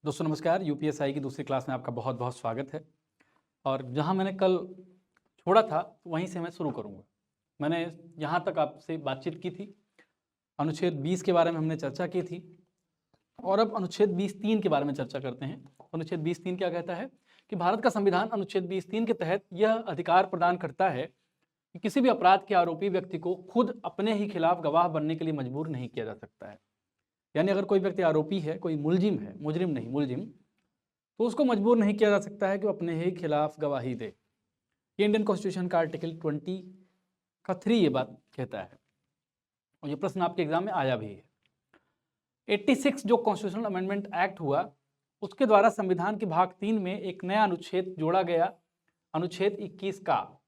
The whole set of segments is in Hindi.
दोस्तों नमस्कार। यूपीएसआई की दूसरी क्लास में आपका बहुत बहुत स्वागत है। और जहां मैंने कल छोड़ा था वहीं से मैं शुरू करूंगा। मैंने यहां तक आपसे बातचीत की थी, अनुच्छेद 20 के बारे में हमने चर्चा की थी और अब अनुच्छेद 20(3) के बारे में चर्चा करते हैं। अनुच्छेद 20(3) क्या कहता है कि भारत का संविधान अनुच्छेद 20(3) के तहत यह अधिकार प्रदान करता है कि किसी भी अपराध के आरोपी व्यक्ति को खुद अपने ही खिलाफ गवाह बनने के लिए मजबूर नहीं किया जा सकता है। यानी अगर कोई व्यक्ति आरोपी है, कोई मुलजिम है, मुजरिम नहीं मुलजिम, तो उसको मजबूर नहीं किया जा सकता है कि वो अपने ही खिलाफ गवाही दे। ये इंडियन कॉन्स्टिट्यूशन का आर्टिकल 20 का 3 ये बात कहता है और ये प्रश्न आपके एग्जाम में आया भी है। 86 जो कॉन्स्टिट्यूशनल अमेंडमेंट एक्ट हुआ उसके द्वारा संविधान के भाग 3 में एक नया अनुच्छेद जोड़ा गया, अनुच्छेद 21 का।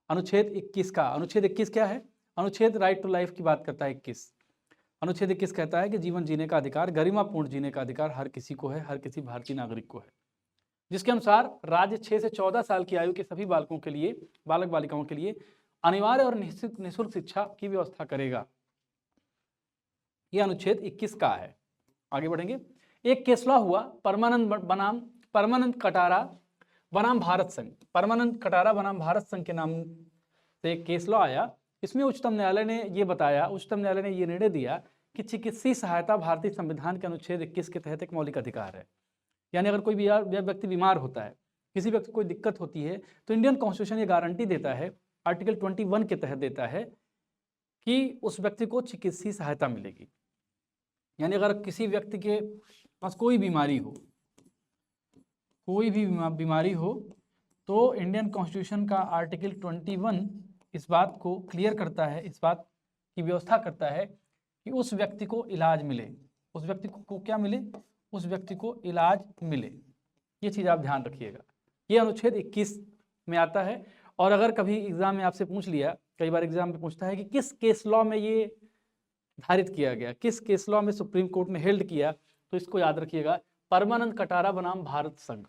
अनुच्छेद 21 क्या है? अनुच्छेद राइट टू लाइफ की बात करता है। 21 अनुच्छेद 21 कहता है कि जीवन जीने का अधिकार, गरिमापूर्ण जीने का अधिकार हर किसी को है, हर किसी भारतीय नागरिक को है, जिसके अनुसार राज्य 6 से 14 साल की आयु के सभी बालकों के लिए, बालक बालिकाओं के लिए अनिवार्य और निःशुल्क शिक्षा की व्यवस्था करेगा। यह अनुच्छेद 21 का है। आगे बढ़ेंगे। एक केस लॉ हुआ परमानंद कटारा बनाम भारत संघ। परमानंद कटारा बनाम भारत संघ के नाम से एक केस लॉ आया। इसमें उच्चतम न्यायालय ने ये निर्णय दिया कि चिकित्सीय सहायता भारतीय संविधान के अनुच्छेद 21 के तहत एक मौलिक अधिकार है। यानी अगर कोई व्यक्ति बीमार होता है, किसी व्यक्ति को कोई दिक्कत होती है, तो इंडियन कॉन्स्टिट्यूशन ये गारंटी देता है, आर्टिकल 21 के तहत देता है कि उस व्यक्ति को चिकित्सीय सहायता मिलेगी। यानी अगर किसी व्यक्ति के पास कोई भी बीमारी हो तो इंडियन कॉन्स्टिट्यूशन का आर्टिकल 21 इस बात को क्लियर करता है, इस बात की व्यवस्था करता है कि उस व्यक्ति को इलाज मिले। उस व्यक्ति को क्या मिले? उस व्यक्ति को इलाज मिले। ये चीज़ आप ध्यान रखिएगा। ये अनुच्छेद 21 में आता है। और अगर कभी एग्जाम में आपसे पूछ लिया, कई बार एग्जाम में पूछता है कि किस केस लॉ में ये धारित किया गया, किस केस लॉ में सुप्रीम कोर्ट ने हेल्ड किया, तो इसको याद रखिएगा, परमानंद कटारा बनाम भारत संघ।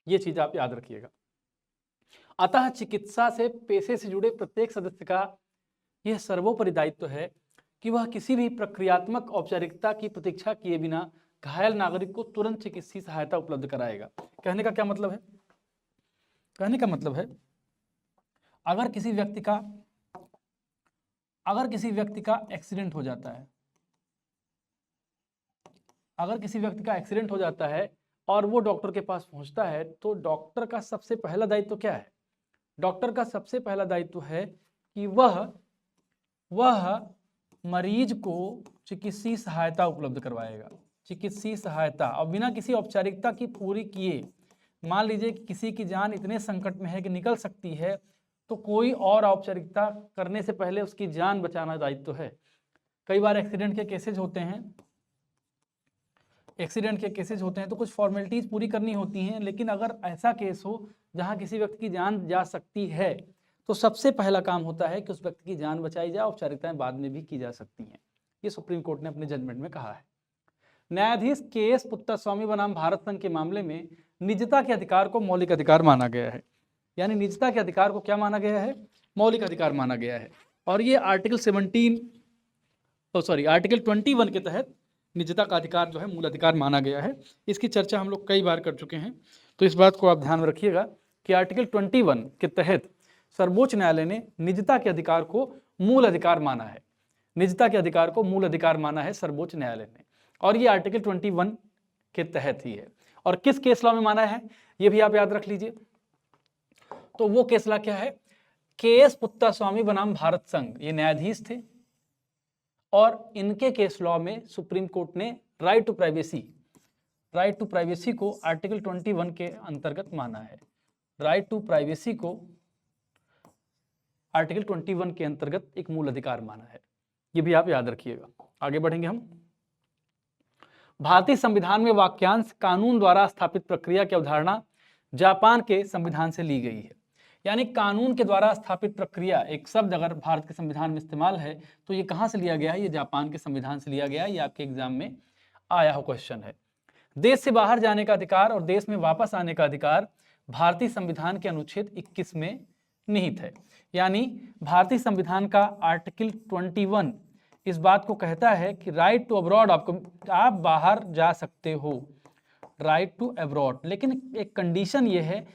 ये चीज़ आप याद रखिएगा। अतः चिकित्सा से पेशे से जुड़े प्रत्येक सदस्य का यह सर्वोपरि दायित्व है कि वह किसी भी प्रक्रियात्मक औपचारिकता की प्रतीक्षा किए बिना घायल नागरिक को तुरंत चिकित्सीय सहायता उपलब्ध कराएगा। कहने का क्या मतलब है? कहने का मतलब है अगर किसी व्यक्ति का एक्सीडेंट हो जाता है, अगर किसी व्यक्ति का एक्सीडेंट हो जाता है और वो डॉक्टर के पास पहुंचता है, तो डॉक्टर का सबसे पहला दायित्व क्या है? डॉक्टर का सबसे पहला दायित्व है कि वह मरीज को चिकित्सीय सहायता उपलब्ध करवाएगा। चिकित्सीय सहायता, और बिना किसी औपचारिकता की पूरी किए, मान लीजिए कि किसी की जान इतने संकट में है कि निकल सकती है, तो कोई और औपचारिकता करने से पहले उसकी जान बचाना दायित्व है। कई बार एक्सीडेंट के केसेज होते हैं तो कुछ फॉर्मेलिटीज पूरी करनी होती हैं, लेकिन अगर ऐसा केस हो जहां किसी व्यक्ति की जान जा सकती है, तो सबसे पहला काम होता है कि उस व्यक्ति की जान बचाई जाए। औपचारिकताएं बाद में भी की जा सकती हैं। ये सुप्रीम कोर्ट ने अपने जजमेंट में कहा है। न्यायाधीश के.एस. पुत्तस्वामी बनाम भारत संघ के मामले में निजता के अधिकार को मौलिक अधिकार माना गया है। यानी निजता के अधिकार को क्या माना गया है? मौलिक अधिकार माना गया है। और ये आर्टिकल 21 के तहत निजता का अधिकार जो है मूल अधिकार माना गया है। इसकी चर्चा हम लोग कई बार कर चुके हैं, तो इस बात को आप ध्यान में रखिएगा कि आर्टिकल 21 के तहत सर्वोच्च न्यायालय ने निजता के अधिकार को मूल अधिकार माना है। निजता के अधिकार को मूल अधिकार माना है सर्वोच्च न्यायालय ने, और ये आर्टिकल 21 के तहत ही है। और किस केस लॉ में माना है ये भी आप याद रख लीजिए। तो वो केस लॉ क्या है? के.एस. पुत्तस्वामी बनाम भारत संघ, ये न्यायाधीश थे और इनके केस लॉ में सुप्रीम कोर्ट ने राइट टू प्राइवेसी को आर्टिकल 21 के अंतर्गत माना है। राइट टू प्राइवेसी को आर्टिकल 21 के अंतर्गत एक मूल अधिकार माना है। ये भी आप याद रखिएगा। आगे बढ़ेंगे हम। भारतीय संविधान में वाक्यांश कानून द्वारा स्थापित प्रक्रिया की अवधारणा जापान के संविधान से ली गई है। यानी कानून के द्वारा स्थापित प्रक्रिया, एक शब्द अगर भारत के संविधान में इस्तेमाल है तो ये कहां से लिया गया है? ये जापान के संविधान से लिया गया है। ये आपके एग्जाम में आया हो क्वेश्चन है। देश से बाहर जाने का अधिकार और देश में वापस आने का अधिकार भारतीय संविधान के अनुच्छेद 21 में निहित है। यानी भारतीय संविधान का आर्टिकल 21 इस बात को कहता है कि राइट टू अब्रॉड, आप बाहर जा सकते हो, राइट टू अब्रॉड। लेकिन एक कंडीशन ये है,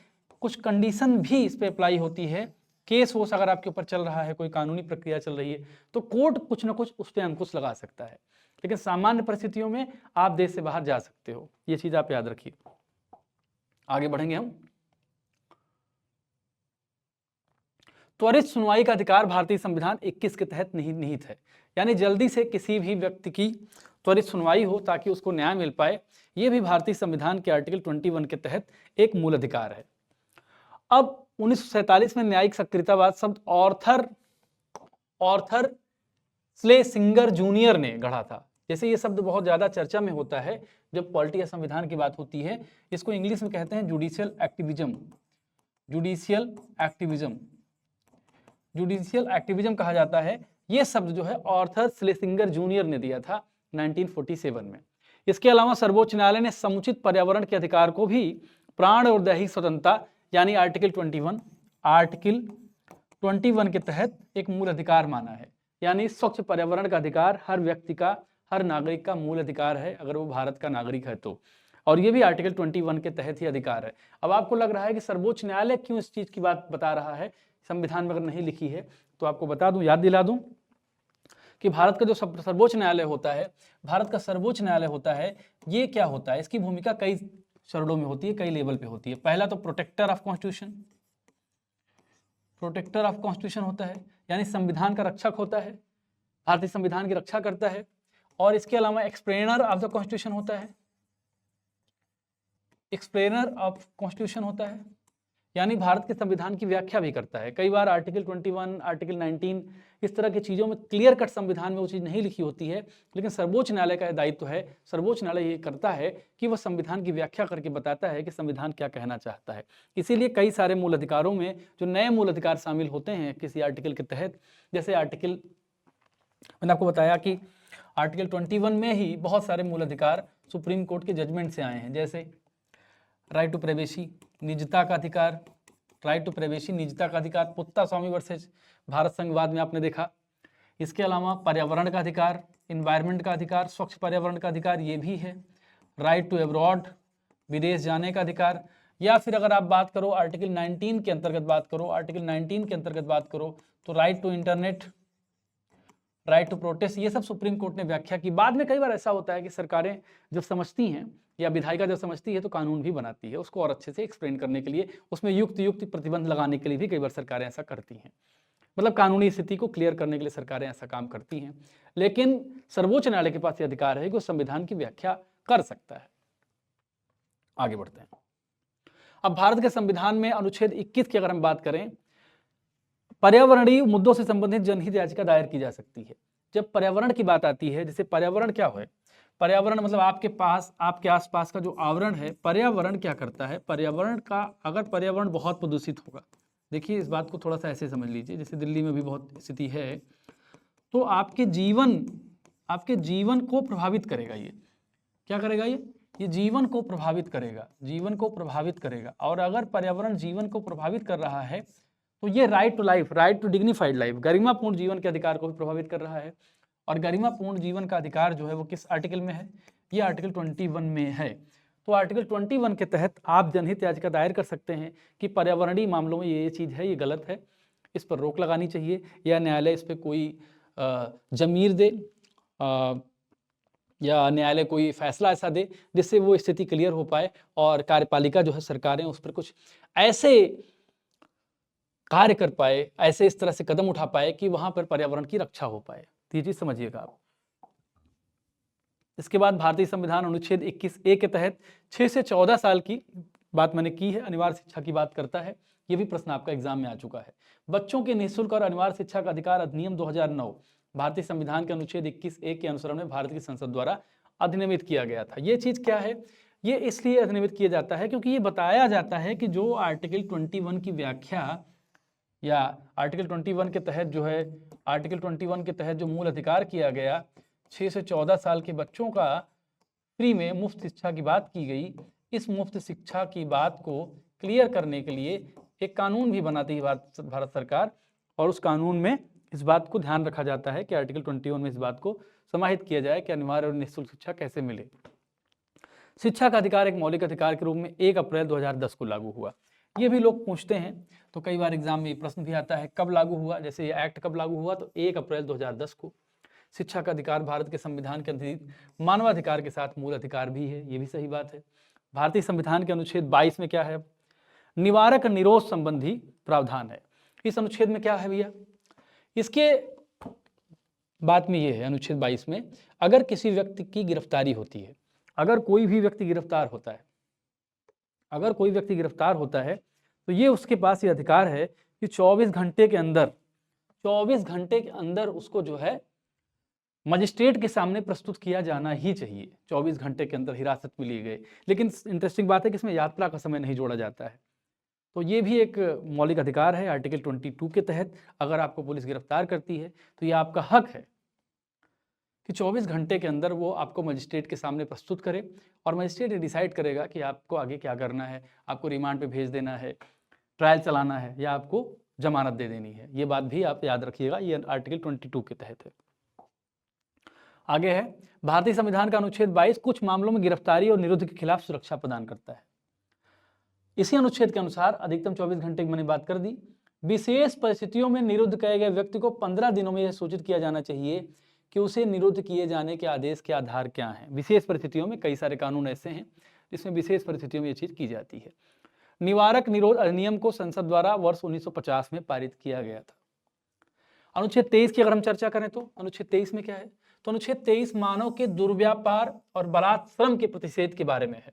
कुछ कंडीशन भी इस पे अप्लाई होती है। केस वोस अगर आपके ऊपर चल रहा है, कोई कानूनी प्रक्रिया चल रही है, तो कोर्ट कुछ ना कुछ उस पर अंकुश लगा सकता है। लेकिन सामान्य परिस्थितियों में आप देश से बाहर जा सकते हो, ये चीज आप याद रखिए। आगे बढ़ेंगे हम। त्वरित सुनवाई का अधिकार भारतीय संविधान 21 के तहत निहित है, यानी जल्दी से किसी भी व्यक्ति की त्वरित सुनवाई हो ताकि उसको न्याय मिल पाए, ये भी भारतीय संविधान के आर्टिकल 21 के तहत एक मूल अधिकार है। अब 1947 में न्यायिक सक्रियतावाद शब्द ऑर्थर स्लेसिंगर जूनियर ने गढ़ा था। जैसे ये शब्द बहुत ज्यादा चर्चा में होता है जब पॉलिटी या संविधान की बात होती है, इसको इंग्लिश में कहते हैं जुडिशियल एक्टिविज्म। जुडिशियल एक्टिविज्म कहा जाता है। ये शब्द जो है ऑर्थर स्लेसिंगर जूनियर ने दिया था 1947 में। इसके अलावा सर्वोच्च न्यायालय ने समुचित पर्यावरण के अधिकार को भी प्राण और दैहिक स्वतंत्रता यानी आर्टिकल 21 के तहत एक मूल अधिकार माना है। यानी स्वच्छ पर्यावरण का अधिकार हर व्यक्ति का, हर नागरिक का मूल अधिकार है, अगर वो भारत का नागरिक है तो। और ये भी आर्टिकल 21 के तहत ही अधिकार है। अब आपको लग रहा है कि सर्वोच्च न्यायालय क्यों इस चीज की बात बता रहा है, संविधान में अगर नहीं लिखी है, तो आपको बता दूं, याद दिला दूं कि भारत का जो सर्वोच्च न्यायालय होता है, भारत का सर्वोच्च न्यायालय होता है, ये क्या होता है, इसकी भूमिका कई चरणों में होती है, कई लेवल पे होती है। पहला तो प्रोटेक्टर ऑफ कॉन्स्टिट्यूशन होता है, यानी संविधान का रक्षक होता है, भारतीय संविधान की रक्षा करता है। और इसके अलावा एक्सप्लेनर ऑफ द कॉन्स्टिट्यूशन होता है, यानी भारत के संविधान की व्याख्या भी करता है। कई बार आर्टिकल 21, आर्टिकल 19 इस तरह की चीज़ों में क्लियर कट संविधान में वो चीज़ नहीं लिखी होती है, लेकिन सर्वोच्च न्यायालय का दायित्व है। सर्वोच्च न्यायालय ये करता है कि वह संविधान की व्याख्या करके बताता है कि संविधान क्या कहना चाहता है। इसीलिए कई सारे मूल अधिकारों में जो नए मूल अधिकार शामिल होते हैं किसी आर्टिकल के तहत, जैसे मैंने आपको बताया कि आर्टिकल 21 में ही बहुत सारे मूल अधिकार सुप्रीम कोर्ट के जजमेंट से आए हैं, जैसे राइट टू प्राइवेसी, निजता का अधिकार, पुत्ता स्वामी वर्सेज भारत संघवाद में आपने देखा। इसके अलावा पर्यावरण का अधिकार, इन्वायरमेंट का अधिकार, स्वच्छ पर्यावरण का अधिकार ये भी है। राइट टू अब्रॉड, विदेश जाने का अधिकार, या फिर अगर आप बात करो आर्टिकल 19 के अंतर्गत बात करो तो right to internet, right to protest, ये सब सुप्रीम कोर्ट ने व्याख्या की। बाद में कई बार ऐसा होता है कि सरकारें जब समझती हैं या विधायिका जब समझती है तो कानून भी बनाती है, उसको और अच्छे से एक्सप्लेन करने के लिए, उसमें युक्त प्रतिबंध लगाने के लिए भी कई बार सरकारें ऐसा करती हैं। मतलब कानूनी स्थिति को क्लियर करने के लिए सरकारें ऐसा काम करती हैं। लेकिन सर्वोच्च न्यायालय के पास ये अधिकार है कि वो संविधान की व्याख्या कर सकता है। आगे बढ़ते हैं। अब भारत के संविधान में अनुच्छेद 21 की अगर हम बात करें, पर्यावरणीय मुद्दों से संबंधित जनहित याचिका दायर की जा सकती है। जब पर्यावरण की बात आती है, जैसे पर्यावरण क्या है, पर्यावरण मतलब आपके आसपास का जो आवरण है। पर्यावरण क्या करता है, पर्यावरण का, अगर पर्यावरण बहुत प्रदूषित होगा, देखिए इस बात को थोड़ा सा ऐसे समझ लीजिए, जैसे दिल्ली में भी बहुत स्थिति है, तो आपके जीवन को प्रभावित करेगा। ये क्या करेगा, ये जीवन को प्रभावित करेगा। और अगर पर्यावरण जीवन को प्रभावित कर रहा है तो ये right to life, right to dignified life, गरिमापूर्ण जीवन के अधिकार को भी प्रभावित कर रहा है। और गरिमापूर्ण जीवन का अधिकार जो है वो किस आर्टिकल में है, ये आर्टिकल 21 में है। तो आर्टिकल 21 के तहत आप जनहित याचिका दायर कर सकते हैं कि पर्यावरणीय मामलों में ये चीज़ है, ये गलत है, इस पर रोक लगानी चाहिए, या न्यायालय इस पर कोई जमीर दे, या न्यायालय कोई फैसला ऐसा दे जिससे वो स्थिति क्लियर हो पाए और कार्यपालिका जो है, सरकारें उस पर कुछ ऐसे कार्य कर पाए, ऐसे इस तरह से कदम उठा पाए कि वहां पर पर्यावरण की रक्षा हो पाए। तो ये चीज समझिएगा आप। इसके बाद भारतीय संविधान अनुच्छेद 21A के तहत 6 से 14 साल की बात मैंने की है, अनिवार्य शिक्षा की बात करता है। ये भी प्रश्न आपका एग्जाम में आ चुका है। बच्चों के निःशुल्क और अनिवार्य शिक्षा का अधिकार अधिनियम 2009 भारतीय संविधान के अनुच्छेद 21A के अनुसरण में भारत की संसद द्वारा अधिनियमित किया गया था। ये चीज क्या है, ये इसलिए अधिनियमित किया जाता है क्योंकि ये बताया जाता है कि जो आर्टिकल 21 की व्याख्या या आर्टिकल 21 के तहत जो है, आर्टिकल 21 के तहत जो मूल अधिकार किया गया, 6 से 14 साल के बच्चों का फ्री में मुफ्त शिक्षा की बात की गई। इस मुफ्त शिक्षा की बात को क्लियर करने के लिए एक कानून भी बनाती है भारत सरकार, और उस कानून में इस बात को ध्यान रखा जाता है कि आर्टिकल 21 में इस बात को समाहित किया जाए कि अनिवार्य और निःशुल्क शिक्षा कैसे मिले। शिक्षा का अधिकार एक मौलिक अधिकार के रूप में 1 अप्रैल 2010 को लागू हुआ। ये भी लोग पूछते हैं, तो कई बार एग्जाम में प्रश्न भी आता है कब लागू हुआ, जैसे ये एक्ट कब लागू हुआ, तो 1 अप्रैल 2010 को। शिक्षा का अधिकार भारत के संविधान के अधीन मानवाधिकार के साथ मूल अधिकार भी है, ये भी सही बात है। भारतीय संविधान के अनुच्छेद 22 में क्या है, निवारक निरोध संबंधी प्रावधान है। इस अनुच्छेद में क्या है भैया, इसके बात में ये है अनुच्छेद 22 में, अगर किसी व्यक्ति की गिरफ्तारी होती है, अगर कोई भी व्यक्ति गिरफ्तार होता है, अगर कोई व्यक्ति गिरफ्तार होता है तो ये उसके पास ये अधिकार है कि 24 घंटे के अंदर, 24 घंटे के अंदर उसको जो है मजिस्ट्रेट के सामने प्रस्तुत किया जाना ही चाहिए। 24 घंटे के अंदर हिरासत में लिए गए। लेकिन इंटरेस्टिंग बात है कि इसमें यात्रा का समय नहीं जोड़ा जाता है, तो ये भी एक मौलिक अधिकार है। आर्टिकल 22 के तहत अगर आपको पुलिस गिरफ्तार करती है तो ये आपका हक है कि 24 घंटे के अंदर वो आपको मजिस्ट्रेट के सामने प्रस्तुत करे और मजिस्ट्रेट डिसाइड करेगा कि आपको आगे क्या करना है, आपको रिमांड पे भेज देना है, ट्रायल चलाना है, या आपको जमानत दे देनी है। ये बात भी आप याद रखिएगा, ये आर्टिकल 22 के तहत है। आगे है, भारतीय संविधान का अनुच्छेद 22 कुछ मामलों में गिरफ्तारी और निरुद्ध के खिलाफ सुरक्षा प्रदान करता है। इसी अनुच्छेद के अनुसार अधिकतम 24 घंटे की मैंने बात कर दी। विशेष परिस्थितियों में निरुद्ध किए गए व्यक्ति को 15 दिनों में यह सूचित किया जाना चाहिए कि उसे निरुद्ध किए जाने के आदेश के आधार क्या हैं। विशेष परिस्थितियों में कई सारे कानून ऐसे हैं जिसमें विशेष परिस्थितियों में ये चीज की जाती है। निवारक निरोध अधिनियम को संसद द्वारा वर्ष 1950 में पारित किया गया था। अनुच्छेद 23 की अगर हम चर्चा करें तो अनुच्छेद 23 में क्या है, तो अनुच्छेद 23 मानव के दुर्व्यापार और बलात्श्रम के प्रतिषेध के बारे में है।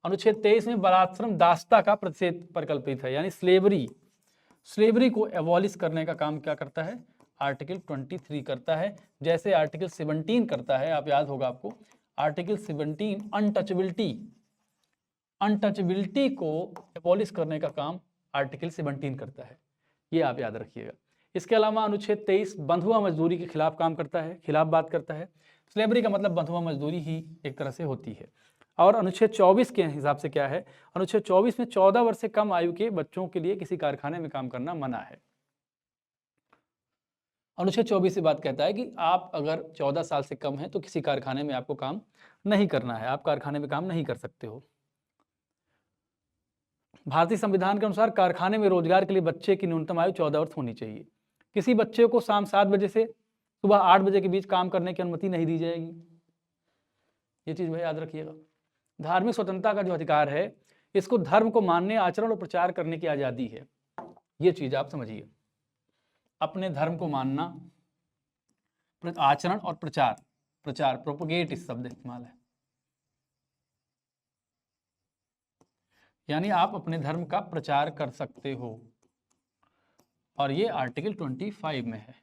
अनुच्छेद 23 में बलात्श्रम दासता का प्रतिषेध परिकल्पित है, यानी स्लेवरी को एबॉलिश करने का काम क्या करता है, आर्टिकल 23 करता है। जैसे आर्टिकल 17 करता है, आप याद होगा आपको, आर्टिकल 17 अनटचेबिलिटी को एबॉलिश करने का काम आर्टिकल 17 करता है, ये आप याद रखिएगा। इसके अलावा अनुच्छेद 23 बंधुआ मजदूरी के खिलाफ काम करता है, खिलाफ बात करता है। स्लेवरी का मतलब बंधुआ मजदूरी ही एक तरह से होती है। और अनुच्छेद 24 के हिसाब से क्या है, अनुच्छेद 24 में 14 वर्ष से कम आयु के बच्चों के लिए किसी कारखाने में काम करना मना है। अनुच्छेद 24 से बात कहता है कि आप अगर 14 साल से कम हैं तो किसी कारखाने में आपको काम नहीं करना है, आप कारखाने में काम नहीं कर सकते हो। भारतीय संविधान के अनुसार कारखाने में रोजगार के लिए बच्चे की न्यूनतम आयु 14 वर्ष होनी चाहिए। किसी बच्चे को शाम 7 बजे से सुबह 8 बजे के बीच काम करने की अनुमति नहीं दी जाएगी, ये चीज भाई याद रखिएगा। धार्मिक स्वतंत्रता का जो अधिकार है, इसको धर्म को मानने, आचरण और प्रचार करने की आजादी है, ये चीज आप समझिए। अपने धर्म को मानना, आचरण और प्रचार प्रोपोगेट इस शब्द इस्तेमाल है, यानी आप अपने धर्म का प्रचार कर सकते हो, और ये आर्टिकल 25 में है,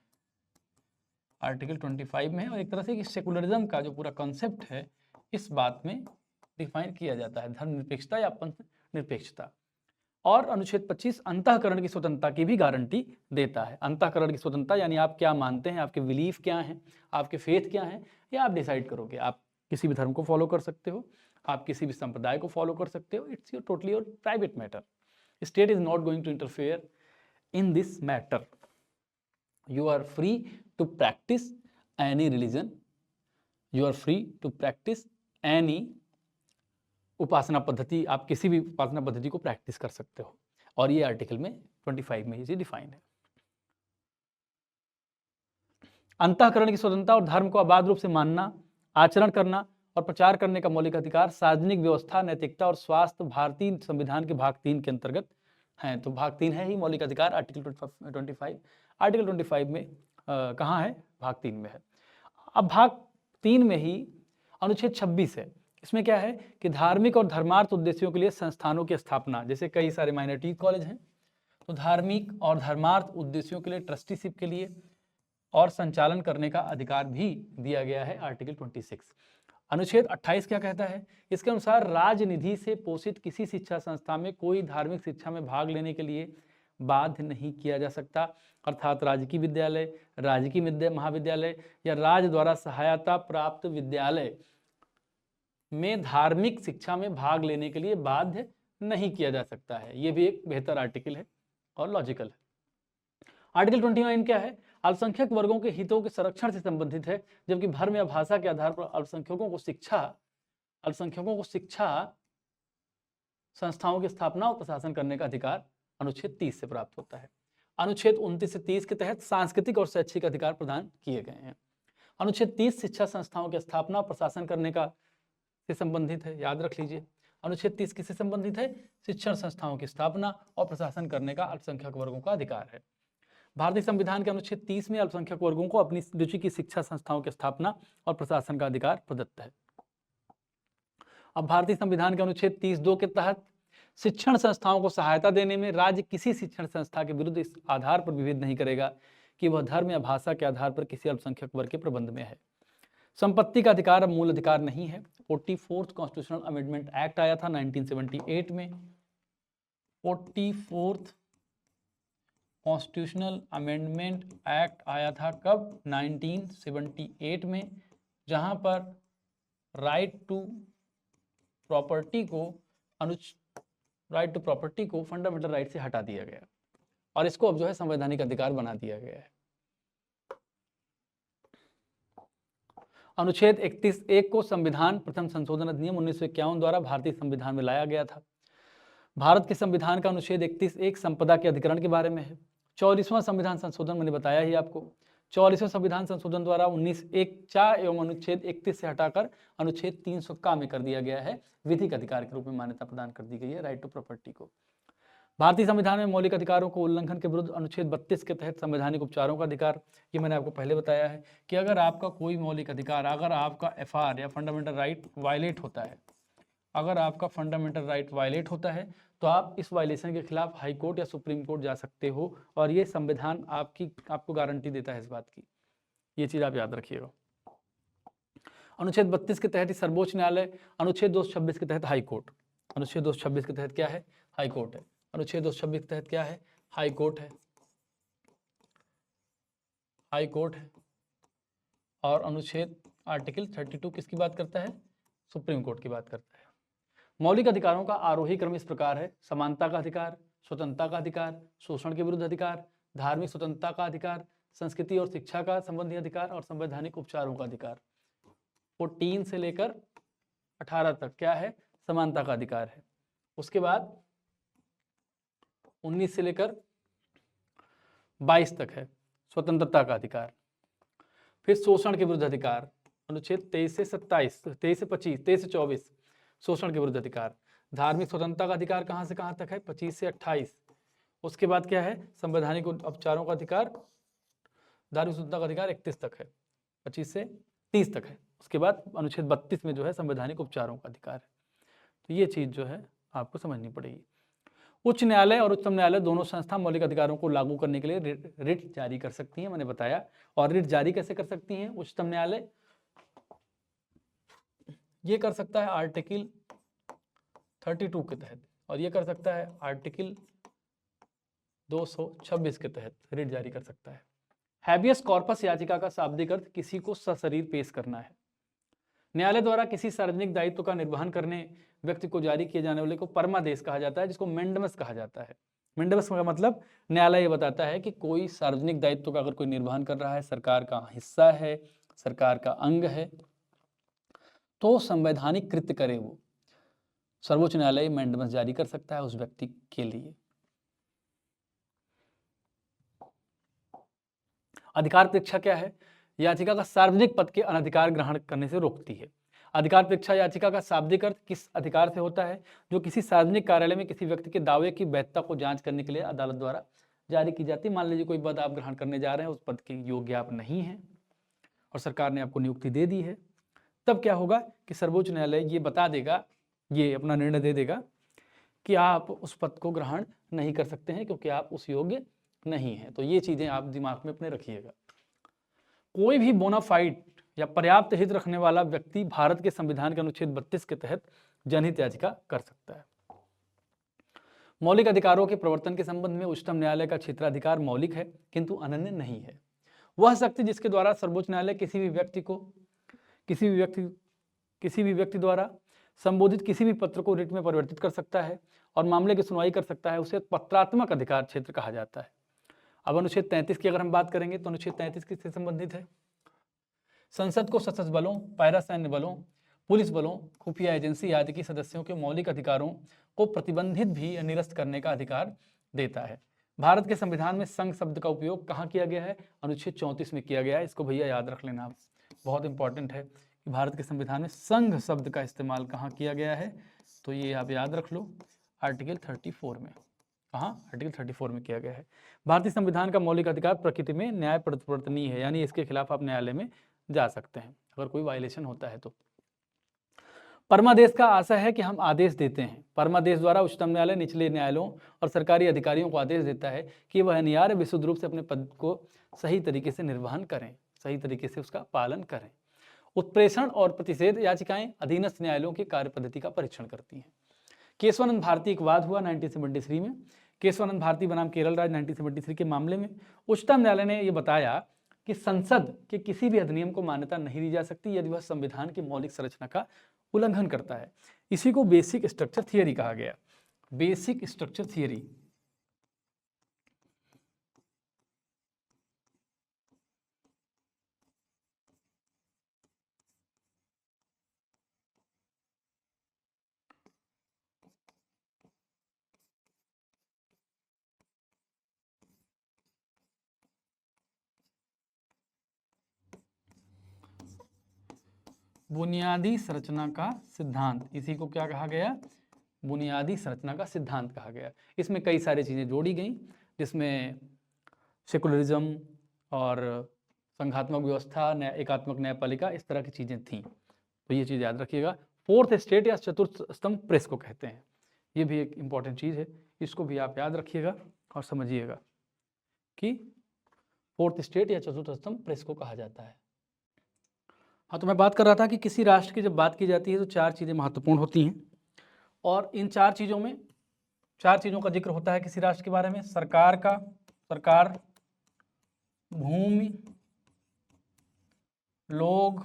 आर्टिकल 25 में है। और एक तरह से सेकुलरिज्म का जो पूरा कॉन्सेप्ट है इस बात में डिफाइन किया जाता है, धर्मनिरपेक्षता या पंथ निरपेक्षता। और अनुच्छेद 25 अंतःकरण की स्वतंत्रता की भी गारंटी देता है। अंतःकरण की स्वतंत्रता यानी आप क्या मानते हैं, आपके बिलीफ क्या हैं, आपके फेथ क्या हैं, ये आप डिसाइड करोगे। आप किसी भी धर्म को फॉलो कर सकते हो, आप किसी भी संप्रदाय को फॉलो कर सकते हो, it's your totally your private matter. State is not going to interfere in this matter. You are free to practice any religion, you are free to practice any उपासना पद्धति, आप किसी भी उपासना पद्धति को प्रैक्टिस कर सकते हो, और ये आर्टिकल में 25 में ये डिफाइन है। अंतःकरण की स्वतंत्रता और धर्म को अबाध रूप से मानना, आचरण करना और प्रचार करने का मौलिक अधिकार, सार्वजनिक व्यवस्था, नैतिकता और स्वास्थ्य भारतीय संविधान के भाग 3 के अंतर्गत हैं। तो भाग 3 है ही मौलिक अधिकार, आर्टिकल 25। आर्टिकल 25 में कहाँ है, भाग 3 में है। अब भाग 3 में ही अनुच्छेद 26 है। इसमें क्या है कि धार्मिक और धर्मार्थ उद्देश्यों के लिए संस्थानों की स्थापना, जैसे कई सारे माइनॉरिटी कॉलेज हैं, तो धार्मिक और धर्मार्थ उद्देश्यों के लिए ट्रस्टीशिप के लिए और संचालन करने का अधिकार भी दिया गया है, आर्टिकल 26। अनुच्छेद 28 क्या कहता है, इसके अनुसार राजनिधि से पोषित किसी शिक्षा संस्था में कोई धार्मिक शिक्षा में भाग लेने के लिए बाध्य नहीं किया जा सकता, अर्थात राजकीय विद्यालय, राजकीय महाविद्यालय या राज्य द्वारा सहायता प्राप्त विद्यालय में धार्मिक शिक्षा में भाग लेने के लिए बाध्य नहीं किया जा सकता है। ये भी एक बेहतर आर्टिकल है और लॉजिकल है। आर्टिकल 29 क्या है, अल्पसंख्यक वर्गों के हितों के संरक्षण से संबंधित है, जबकि धर्म या भाषा के आधार पर अल्पसंख्यकों को शिक्षा अल्पसंख्यकों को शिक्षा संस्थाओं की स्थापना और प्रशासन करने का अधिकार अनुच्छेद 30 से प्राप्त होता है। अनुच्छेद 29 से 30 के तहत सांस्कृतिक और शैक्षिक अधिकार प्रदान किए गए हैं। अनुच्छेद 30 शिक्षा संस्थाओं की स्थापना और प्रशासन करने का से संबंधित है, याद रख लीजिए। अनुच्छेद 30 किससे संबंधित है? शिक्षण संस्थाओं की स्थापना और प्रशासन करने का अल्पसंख्यक वर्गों का अधिकार है। भारतीय संविधान के अनुच्छेद 30 में अल्पसंख्यक वर्गों को अपनी रुचि की शिक्षा संस्थाओं की स्थापना और प्रशासन का अधिकार प्रदत्त है। अब भारतीय संविधान के अनुच्छेद 30(2) के तहत शिक्षण संस्थाओं को सहायता देने में राज्य किसी शिक्षण संस्था के विरुद्ध इस आधार पर विभेद नहीं करेगा कि वह धर्म या भाषा के आधार पर किसी अल्पसंख्यक वर्ग के प्रबंध में है। संपत्ति का अधिकार अब मूल अधिकार नहीं है। 44th कॉन्स्टिट्यूशनल अमेंडमेंट एक्ट आया था 1978 में। 44th कॉन्स्टिट्यूशनल अमेंडमेंट एक्ट आया था कब? 1978 में, जहां पर राइट टू प्रॉपर्टी को फंडामेंटल राइट से हटा दिया गया और इसको अब जो है संवैधानिक अधिकार बना दिया गया है। अनुच्छेद 31(1) को संविधान प्रथम संशोधन अधिनियम 1951 द्वारा भारतीय संविधान में लाया गया था। भारत के संविधान का अनुच्छेद 31(1) संपदा के अधिकरण के बारे में है। 44वां संविधान संशोधन मैंने बताया ही आपको। 44वें संविधान संशोधन द्वारा 19(1)(4) एवं अनुच्छेद 31 से हटाकर अनुच्छेद 300 में कर दिया गया है। विधिक अधिकार के रूप में मान्यता प्रदान कर दी गई है राइट टू प्रॉपर्टी को। भारतीय संविधान में मौलिक अधिकारों को उल्लंघन के विरुद्ध अनुच्छेद 32 के तहत संवैधानिक उपचारों का अधिकार, ये मैंने आपको पहले बताया है कि अगर आपका कोई मौलिक अधिकार, अगर आपका FR या फंडामेंटल राइट वायलेट होता है, अगर आपका फंडामेंटल राइट वायलेट होता है तो आप इस वायलेशन के खिलाफ हाई कोर्ट या सुप्रीम कोर्ट जा सकते हो और ये संविधान आपको गारंटी देता है इस बात की। ये चीज़ आप याद रखिएगा। अनुच्छेद 32 के तहत सर्वोच्च न्यायालय, अनुच्छेद 226 के तहत हाई कोर्ट। अनुच्छेद 226 के तहत क्या है? हाई कोर्ट है। अनुच्छेद 226 के तहत क्या है? हाई कोर्ट है। हाई कोर्ट है। और अनुच्छेद आर्टिकल 32 किसकी बात करता है? सुप्रीम कोर्ट की बात करता है। मौलिक अधिकारों का आरोही क्रम इस प्रकार है: समानता का अधिकार, स्वतंत्रता का अधिकार, शोषण के विरुद्ध अधिकार, धार्मिक स्वतंत्रता का अधिकार, संस्कृति और शिक्षा का संबंधी अधिकार और संवैधानिक उपचारों का अधिकार। 14 से लेकर 18 तक क्या है? समानता का अधिकार है। उसके बाद 19 से लेकर 22 तक है स्वतंत्रता का अधिकार। फिर शोषण के विरुद्ध अधिकार, अनुच्छेद 23 से 27, 23 से 25, 23 से 24 शोषण के विरुद्ध अधिकार। धार्मिक स्वतंत्रता का अधिकार कहाँ से कहाँ तक है? 25 से 28। उसके बाद क्या है? संवैधानिक उपचारों का अधिकार, धार्मिक स्वतंत्रता का अधिकार 31 तक है, 25 से 30 तक है। उसके बाद अनुच्छेद 32 में जो है संवैधानिक उपचारों का अधिकार है। तो ये चीज़ जो है आपको समझनी पड़ेगी। उच्च न्यायालय और उच्चतम न्यायालय दोनों संस्था मौलिक अधिकारों को लागू करने के लिए रिट जारी कर सकती हैं, मैंने बताया। और रिट जारी कैसे कर सकती हैं? उच्चतम न्यायालय ये कर सकता है आर्टिकल 32 के तहत, और ये कर सकता है आर्टिकल 226 के तहत रिट जारी कर सकता है। हैबियस कॉर्पस याचिका का शाब्दिक अर्थ किसी को सशरीर पेश करना है। न्यायालय द्वारा किसी सार्वजनिक दायित्व का निर्वहन करने व्यक्ति को जारी किए जाने वाले को परमादेश कहा जाता है, जिसको मेंडमस कहा जाता है। मेंडमस का मतलब न्यायालय ये बताता है कि कोई सार्वजनिक दायित्व का अगर कोई निर्वहन कर रहा है, सरकार का हिस्सा है, सरकार का अंग है, तो संवैधानिक कृत्य करे वो, सर्वोच्च न्यायालय मेंडमस जारी कर सकता है उस व्यक्ति के लिए। अधिकार परीक्षा क्या है? याचिका का सार्वजनिक पद के अनधिकार ग्रहण करने से रोकती है। अधिकार परीक्षा याचिका का शाब्दिक अर्थ किस अधिकार से होता है? जो किसी सार्वजनिक कार्यालय में किसी व्यक्ति के दावे की वैधता को जांच करने के लिए अदालत द्वारा जारी की जाती है। मान लीजिए कोई पद आप ग्रहण करने जा रहे हैं, उस पद के योग्य आप नहीं हैं और सरकार ने आपको नियुक्ति दे दी है, तब क्या होगा कि सर्वोच्च न्यायालय ये बता देगा, ये अपना निर्णय दे देगा कि आप उस पद को ग्रहण नहीं कर सकते हैं क्योंकि आप उस योग्य नहीं हैं। तो ये चीज़ें आप दिमाग में अपने रखिएगा। कोई भी बोनाफाइड या पर्याप्त हित रखने वाला व्यक्ति भारत के संविधान के अनुच्छेद 32 के तहत जनहित याचिका कर सकता है। मौलिक अधिकारों के प्रवर्तन के संबंध में उच्चतम न्यायालय का क्षेत्राधिकार मौलिक है किंतु अनन्य नहीं है। वह शक्ति जिसके द्वारा सर्वोच्च न्यायालय किसी भी व्यक्ति द्वारा संबोधित किसी भी पत्र को रिट में परिवर्तित कर सकता है और मामले की सुनवाई कर सकता है, उसे पत्रात्मक अधिकार क्षेत्र कहा जाता है। अब अनुच्छेद 33 की अगर हम बात करेंगे तो अनुच्छेद 33 किससे संबंधित है? संसद को सशस्त्र बलों, पैरा सैन्य बलों, पुलिस बलों, खुफिया एजेंसी आदि के सदस्यों के मौलिक अधिकारों को प्रतिबंधित भी या निरस्त करने का अधिकार देता है। भारत के संविधान में संघ शब्द का उपयोग कहाँ किया गया है? अनुच्छेद 34 में किया गया है। इसको भैया याद रख लेना, बहुत इंपॉर्टेंट है कि भारत के संविधान में संघ शब्द का इस्तेमाल कहाँ किया गया है, तो ये आप याद रख लो, आर्टिकल 34 में। कहाँ? आर्टिकल 34 में किया गया है। भारतीय संविधान का मौलिक अधिकार प्रकृति में न्याय प्रतिवर्तनीय है, यानी इसके खिलाफ आप न्यायालय में जा सकते हैं अगर कोई वायलेशन होता है तो। परमादेश का आशय है कि हम आदेश देते हैं। परमादेश द्वारा उच्चतम न्यायालय निचले न्यायालयों और सरकारी अधिकारियों को आदेश देता है कि वह अनिवार्य विशुद्ध रूप से अपने पद को सही तरीके से निर्वहन करें, सही तरीके से उसका पालन करें। उत्प्रेषण और प्रतिषेध याचिकाएं अधीनस्थ न्यायालयों की कार्य पद्धति का परीक्षण करती हैं। केशवानंद भारती एक वाद हुआ 1973 में। केशवानंद भारती बनाम केरल राज्य 1973 के मामले में उच्चतम न्यायालय ने यह बताया कि संसद के किसी भी अधिनियम को मान्यता नहीं दी जा सकती यदि वह संविधान की मौलिक संरचना का उल्लंघन करता है। इसी को बेसिक स्ट्रक्चर थियरी कहा गया। Basic structure theory. बुनियादी संरचना का सिद्धांत, इसी को क्या कहा गया? बुनियादी संरचना का सिद्धांत कहा गया। इसमें कई सारी चीज़ें जोड़ी गई, जिसमें सेकुलरिज्म और संघात्मक व्यवस्था, एकात्मक न्यायपालिका, इस तरह की चीज़ें थीं। तो ये चीज़ याद रखिएगा। फोर्थ स्टेट या चतुर्थ स्तंभ प्रेस को कहते हैं, ये भी एक इम्पॉर्टेंट चीज़ है, इसको भी आप याद रखिएगा और समझिएगा कि फोर्थ स्टेट या चतुर्थ स्तंभ प्रेस को कहा जाता है। हाँ, तो मैं बात कर रहा था कि किसी राष्ट्र की जब बात की जाती है तो चार चीज़ें महत्वपूर्ण होती हैं, और इन चार चीज़ों में चार चीज़ों का जिक्र होता है किसी राष्ट्र के बारे में। सरकार, भूमि, लोग,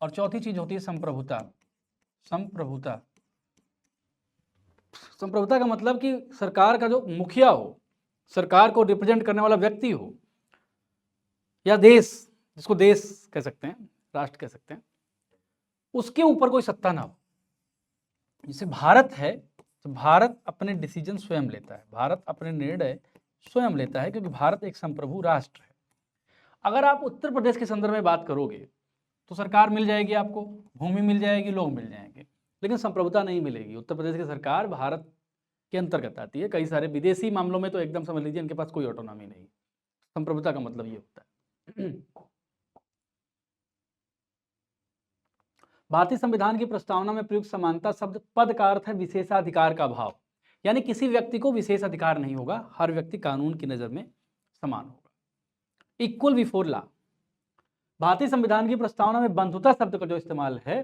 और चौथी चीज़ होती है संप्रभुता। संप्रभुता का मतलब कि सरकार का जो मुखिया हो, सरकार को रिप्रेजेंट करने वाला व्यक्ति हो, या देश, जिसको देश कह सकते हैं, राष्ट्र कह सकते हैं, उसके ऊपर कोई सत्ता ना हो। जैसे भारत है तो भारत अपने डिसीजन स्वयं लेता है, भारत अपने निर्णय स्वयं लेता है, क्योंकि भारत एक संप्रभु राष्ट्र है। अगर आप उत्तर प्रदेश के संदर्भ में बात करोगे तो सरकार मिल जाएगी आपको, भूमि मिल जाएगी, लोग मिल जाएंगे, लेकिन संप्रभुता नहीं मिलेगी। उत्तर प्रदेश की सरकार भारत के अंतर्गत आती है। कई सारे विदेशी मामलों में तो एकदम समझ लीजिए इनके पास कोई ऑटोनॉमी नहीं। संप्रभुता का मतलब ये होता है। भारतीय संविधान की प्रस्तावना में प्रयुक्त समानता शब्द पद का अर्थ है विशेषाधिकार का भाव, यानी किसी व्यक्ति को विशेष अधिकार नहीं होगा, हर व्यक्ति कानून की नजर में समान होगा। Equal before law. भारतीय संविधान की प्रस्तावना में बंधुता शब्द का जो इस्तेमाल है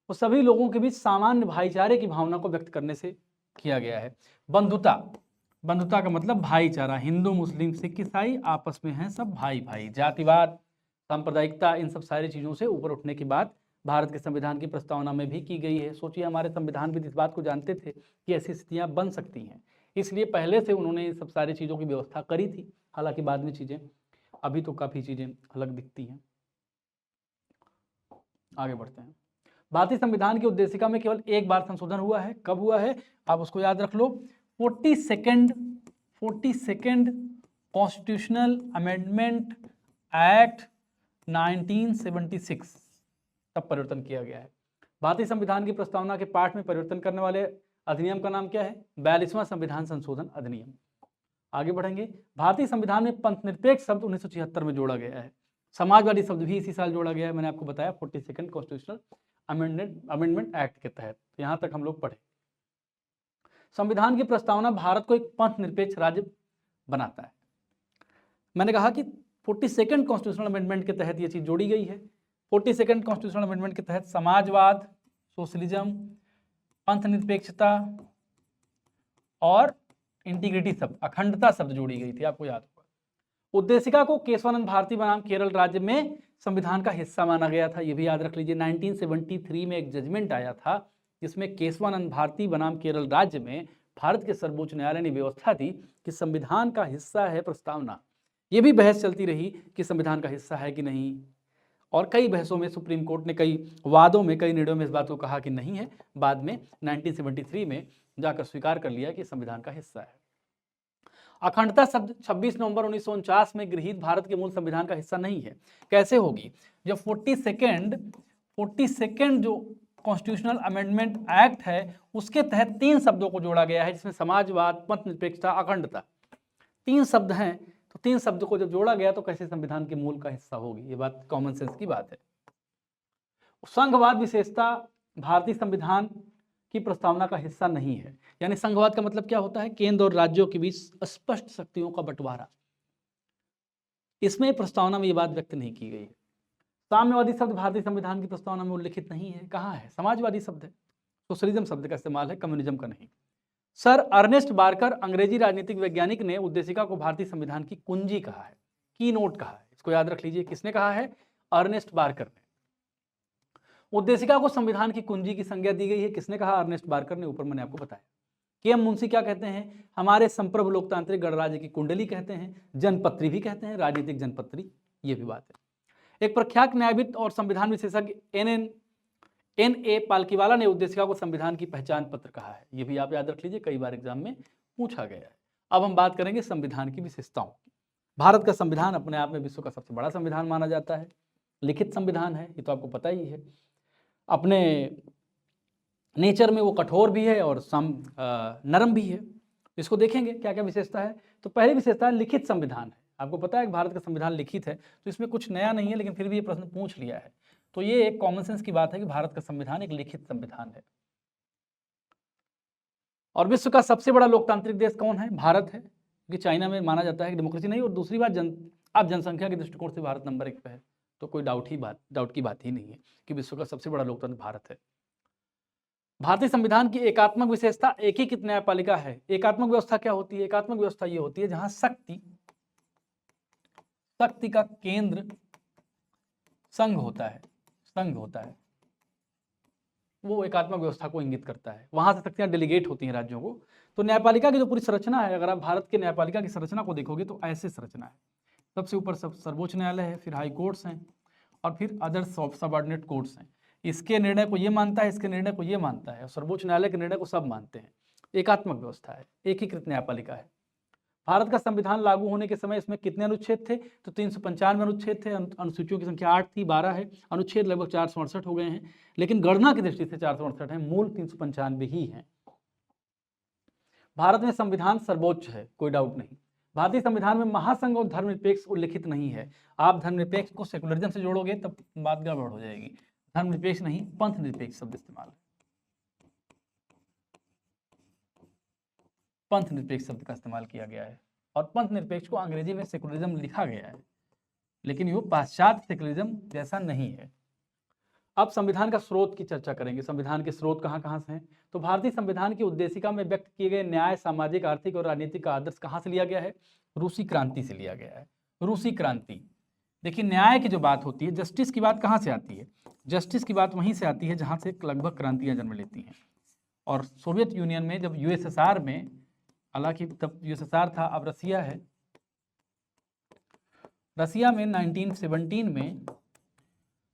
वो सभी लोगों के बीच सामान्य भाईचारे की भावना को व्यक्त करने से किया गया है। बंधुता का मतलब भाईचारा। हिंदू, मुस्लिम, सिख, ईसाई आपस में हैं सब भाई भाई। जातिवाद, सांप्रदायिकता, इन सब सारी चीज़ों से ऊपर उठने की बात भारत के संविधान की प्रस्तावना में भी की गई है। सोचिए, हमारे संविधानविद इस बात को जानते थे कि ऐसी स्थितियाँ बन सकती हैं, इसलिए पहले से उन्होंने इन सब सारी चीज़ों की व्यवस्था करी थी। हालांकि बाद में चीज़ें, अभी तो काफ़ी चीज़ें अलग दिखती हैं। आगे बढ़ते हैं। भारतीय संविधान की उद्देशिका में केवल एक बार संशोधन हुआ है। कब हुआ है? आप उसको याद रख लो। 42nd कॉन्स्टिट्यूशनल अमेंडमेंट एक्ट 1976, तब परिवर्तन किया गया है। भारतीय संविधान की प्रस्तावना के पाठ में परिवर्तन करने वाले अधिनियम का नाम क्या है? 42वां संविधान संशोधन अधिनियम। आगे बढ़ेंगे। भारतीय संविधान में पंथनिरपेक्ष शब्द 1976 में जोड़ा गया है। समाजवादी शब्द भी इसी साल जोड़ा गया है। मैंने आपको बताया 42nd कॉन्स्टिट्यूशनल अमेंडमेंट एक्ट के तहत। यहाँ तक हम लोग पढ़े। संविधान की प्रस्तावना भारत को एक पंथ निरपेक्ष राज्य बनाता है। मैंने कहा कि 42nd कॉन्स्टिट्यूशनल अमेंडमेंट के तहत ये चीज जोड़ी गई है। 42nd कॉन्स्टिट्यूशनल अमेंडमेंट के तहत समाजवाद, सोशलिज्म, पंथ निरपेक्षता और इंटीग्रिटी शब्द, अखंडता शब्द जोड़ी गई थी, आपको याद होगा। उद्देशिका को केशवानंद भारती बनाम केरल राज्य में संविधान का हिस्सा माना गया था, ये भी याद रख लीजिए। 1973 में एक जजमेंट आया था जिसमें केशवानंद भारती बनाम केरल राज्य में भारत के सर्वोच्च न्यायालय ने व्यवस्था दी कि संविधान का हिस्सा है प्रस्तावना। ये भी बहस चलती रही कि संविधान का हिस्सा है कि नहीं, और कई बहसों में सुप्रीम कोर्ट ने कई वादों में कई निर्णयों में इस बात को कहा कि नहीं है। बाद में 1973 में जाकर स्वीकार कर लिया कि संविधान का हिस्सा है। अखंडता शब्द 26 नवंबर 1949 में गृहीत भारत के मूल संविधान का हिस्सा नहीं है। कैसे होगी? जब 42nd जो कॉन्स्टिट्यूशनल अमेंडमेंट एक्ट है उसके तहत 3 शब्दों को जोड़ा गया है, जिसमें समाजवाद, मत निरपेक्षता, अखंडता 3 शब्द हैं। तो 3 शब्दों को जब जोड़ा गया तो कैसे संविधान के मूल का हिस्सा होगी? ये बात कॉमन सेंस की बात है। संघवाद विशेषता भारतीय संविधान की प्रस्तावना का हिस्सा नहीं है। यानी संघवाद का मतलब क्या होता है? केंद्र और राज्यों के बीच स्पष्ट शक्तियों का बंटवारा। इसमें प्रस्तावना में ये बात व्यक्त नहीं की गई है। साम्यवादी शब्द भारतीय संविधान की प्रस्तावना में उल्लिखित नहीं है। कहाँ है? समाजवादी शब्द है, सोशलिज्म शब्द का इस्तेमाल है, कम्युनिज्म का नहीं। सर अर्नेस्ट बार्कर अंग्रेजी राजनीतिक वैज्ञानिक ने उद्देशिका को भारतीय संविधान की कुंजी कहा है, की नोट कहा है। इसको याद रख लीजिए, किसने कहा है? अर्नेस्ट बार्कर ने। उद्देशिका को संविधान की कुंजी की संज्ञा दी गई है, किसने कहा? अर्नेस्ट बार्कर ने। ऊपर मैंने आपको बताया। के.एम. मुंशी क्या कहते हैं? हमारे संप्रभु लोकतांत्रिक गणराज्य की कुंडली कहते हैं, जनपत्री भी कहते हैं, राजनीतिक जनपत्री, ये भी बात है। एक प्रख्यात न्यायविद और संविधान विशेषज्ञ N.A. पालकीवाला ने उद्देशिका को संविधान की पहचान पत्र कहा है। ये भी आप याद रख लीजिए, कई बार एग्जाम में पूछा गया है। अब हम बात करेंगे संविधान की विशेषताओं की। भारत का संविधान अपने आप में विश्व का सबसे बड़ा संविधान माना जाता है। लिखित संविधान है, ये तो आपको पता ही है। अपने नेचर में वो कठोर भी है और नरम भी है। इसको देखेंगे क्या क्या विशेषता है। तो पहली विशेषता है लिखित संविधान है। आपको पता है कि भारत का संविधान लिखित है, तो इसमें कुछ नया नहीं है, लेकिन फिर भी ये प्रश्न पूछ लिया है। तो ये एक कॉमन सेंस की बात है कि भारत का संविधान एक लिखित संविधान है। और विश्व का सबसे बड़ा लोकतांत्रिक देश कौन है? भारत है, क्योंकि चाइना में माना जाता है कि डेमोक्रेसी नहीं। और दूसरी बात, आप जनसंख्या के दृष्टिकोण से भारत नंबर 1 पे है, तो कोई डाउट की बात ही नहीं है कि विश्व का सबसे बड़ा लोकतंत्र भारत है। भारतीय संविधान की एकात्मक विशेषता एकीकृत न्यायपालिका है। एकात्मक व्यवस्था क्या होती है? एकात्मक व्यवस्था ये होती है जहां शक्ति का केंद्र संघ होता है, वो एकात्मक व्यवस्था को इंगित करता है। वहां से शक्तियां डेलीगेट होती हैं राज्यों को। तो न्यायपालिका की जो पूरी संरचना है, अगर आप भारत के न्यायपालिका की संरचना को देखोगे तो ऐसे संरचना है। सबसे ऊपर सर्वोच्च न्यायालय है, फिर हाई कोर्ट्स हैं, और फिर अदर सबऑर्डिनेट कोर्ट्स हैं। इसके निर्णय को ये मानता है, इसके निर्णय को ये मानता है, और सर्वोच्च न्यायालय के निर्णय को सब मानते हैं। एकात्मक व्यवस्था है, एकीकृत न्यायपालिका है। भारत का संविधान लागू होने के समय इसमें कितने अनुच्छेद थे? तो 395 अनुच्छेद थे। अनुसूचियों की संख्या 8 थी, 12 है। अनुच्छेद लगभग 468 हो गए हैं, लेकिन गणना की दृष्टि से 468 है, मूल 395 ही हैं। भारत में संविधान सर्वोच्च है, कोई डाउट नहीं। भारतीय संविधान में महासंघ और धर्मनिरपेक्ष उल्लिखित नहीं है। आप धर्मनिरपेक्ष को सेकुलरिज्म से जोड़ोगे तब बात गड़बड़ हो जाएगी। धर्मनिरपेक्ष नहीं, पंथ निरपेक्ष शब्द इस्तेमाल है। पंथ निरपेक्ष शब्द का इस्तेमाल किया गया है, और पंथ निरपेक्ष को अंग्रेजी में सेकुलरिज्म लिखा गया है, लेकिन वो पाश्चात्य सेकुलरिज्म जैसा नहीं है। अब संविधान का स्रोत की चर्चा करेंगे। संविधान के स्रोत कहाँ कहाँ से हैं? तो भारतीय संविधान की उद्देशिका में व्यक्त किए गए न्याय, सामाजिक, आर्थिक और राजनीतिक का आदर्श कहाँ से लिया गया है? रूसी क्रांति से लिया गया है। रूसी क्रांति। देखिए, न्याय की जो बात होती है, जस्टिस की बात कहाँ से आती है? जस्टिस की बात वहीं से आती है जहाँ से लगभग क्रांतियाँ जन्म लेती हैं। और सोवियत यूनियन में, जब यूएसएसआर में, हालांकि तब यूएसएसआर था, अब रसिया है, रसिया में 1917 में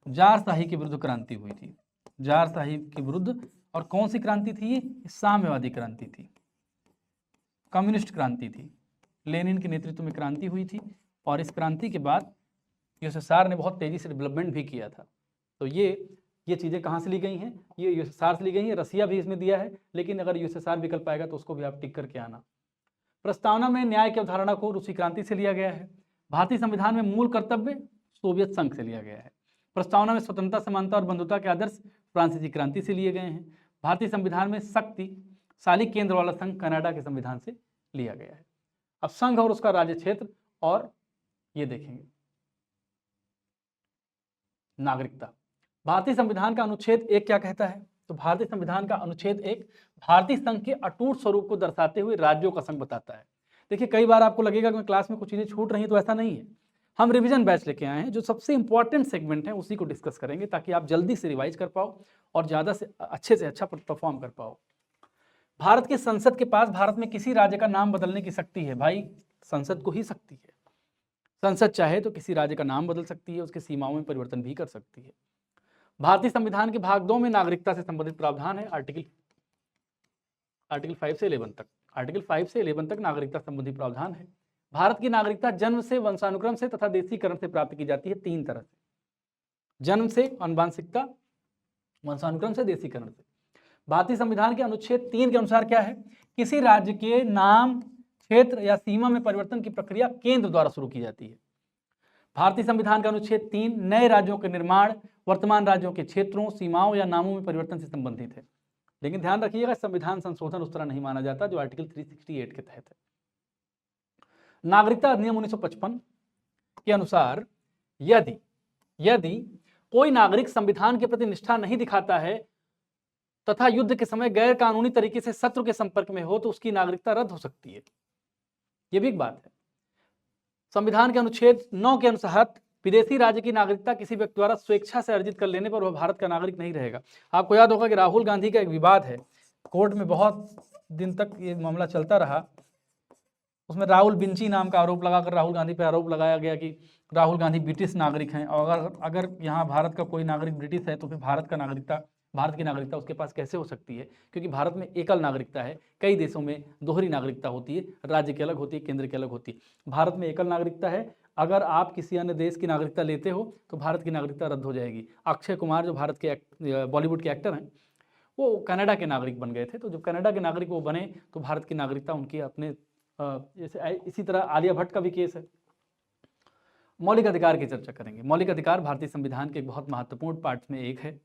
जारशाही के विरुद्ध क्रांति हुई थी। जारशाही के विरुद्ध। और कौन सी क्रांति थी ये? साम्यवादी क्रांति थी, कम्युनिस्ट क्रांति थी। लेनिन के नेतृत्व में क्रांति हुई थी, और इस क्रांति के बाद यूएसएसआर ने बहुत तेजी से डेवलपमेंट भी किया था। तो ये चीज़ें कहाँ से ली गई हैं? ये यूएसएसआर से ली गई हैं। रसिया भी इसमें दिया है, लेकिन अगर यूएसएसआर विकल्प आएगा तो उसको भी आप टिक करके आना। प्रस्तावना में न्याय की अवधारणा को रूसी क्रांति से लिया गया है। भारतीय संविधान में मूल कर्तव्य सोवियत संघ से लिया गया है। प्रस्तावना में स्वतंत्रता, समानता और बंधुता के आदर्श फ्रांसीसी क्रांति से लिए गए हैं। भारतीय संविधान में शक्तिशाली केंद्र वाला संघ कनाडा के संविधान से लिया गया है। अब संघ और उसका राज्य क्षेत्र, और ये देखेंगे नागरिकता। भारतीय संविधान का अनुच्छेद 1 क्या कहता है? तो भारतीय संविधान का अनुच्छेद 1 भारतीय संघ के अटूट स्वरूप को दर्शाते हुए राज्यों का संघ बताता है। देखिए, कई बार आपको लगेगा कि क्लास में कुछ चीजें छूट रही हैं, तो ऐसा नहीं है। हम रिवीजन बैच लेके आए हैं, जो सबसे इंपॉर्टेंट सेगमेंट है उसी को डिस्कस करेंगे, ताकि आप जल्दी से रिवाइज कर पाओ और ज़्यादा से अच्छा परफॉर्म कर पाओ। भारत की संसद के पास भारत में किसी राज्य का नाम बदलने की शक्ति है। भाई, संसद को ही शक्ति है। संसद चाहे तो किसी राज्य का नाम बदल सकती है, उसकी सीमाओं में परिवर्तन भी कर सकती है। भारतीय संविधान के भाग 2 में नागरिकता से संबंधित प्रावधान है। आर्टिकल 5 से 11 तक, आर्टिकल 5 से 11 तक नागरिकता संबंधी प्रावधान है। भारत की नागरिकता जन्म से, वंशानुक्रम से तथा देशीकरण से प्राप्त की जाती है 3 तरह से, जन्म से, आनुवंशिकता, वंशानुक्रम से, देशीकरण से। भारतीय संविधान के अनुच्छेद 3 के अनुसार क्या है, किसी राज्य के नाम, क्षेत्र या सीमा में परिवर्तन की प्रक्रिया केंद्र द्वारा शुरू की जाती है। भारतीय संविधान का अनुच्छेद 3 नए राज्यों के निर्माण, वर्तमान राज्यों के क्षेत्रों, सीमाओं या नामों में परिवर्तन से संबंधित है। लेकिन ध्यान रखिएगा, संविधान संशोधन उस तरह नहीं माना जाता जो आर्टिकल 368 के तहत है। नागरिकता अधिनियम 1955 के अनुसार यदि कोई नागरिक संविधान के प्रति निष्ठा नहीं दिखाता है तथा युद्ध के समय गैर कानूनी तरीके से शत्रु के संपर्क में हो तो उसकी नागरिकता रद्द हो सकती है। यह भी एक बात है। संविधान के अनुच्छेद 9 के अनुसार विदेशी राज्य की नागरिकता किसी व्यक्ति द्वारा स्वेच्छा से अर्जित कर लेने पर वह भारत का नागरिक नहीं रहेगा। आपको याद होगा कि राहुल गांधी का एक विवाद है, कोर्ट में बहुत दिन तक ये मामला चलता रहा। उसमें राहुल बिंची नाम का आरोप लगाकर राहुल गांधी पर आरोप लगाया गया कि राहुल गांधी ब्रिटिश नागरिक हैं, और अगर यहाँ भारत का कोई नागरिक ब्रिटिश है तो फिर भारत की नागरिकता उसके पास कैसे हो सकती है, क्योंकि भारत में एकल नागरिकता है। कई देशों में दोहरी नागरिकता होती है, राज्य की अलग होती है, केंद्र की अलग होती है। भारत में एकल नागरिकता है। अगर आप किसी अन्य देश की नागरिकता लेते हो तो भारत की नागरिकता रद्द हो जाएगी। अक्षय कुमार जो भारत के बॉलीवुड के एक्टर हैं, वो कनाडा के नागरिक बन गए थे, तो जब कनाडा के नागरिक वो बने तो भारत की नागरिकता उनकी अपने इसी तरह आलिया भट्ट का भी केस है। मौलिक अधिकार की चर्चा करेंगे। मौलिक अधिकार भारतीय संविधान के एक बहुत महत्वपूर्ण पार्ट में एक है।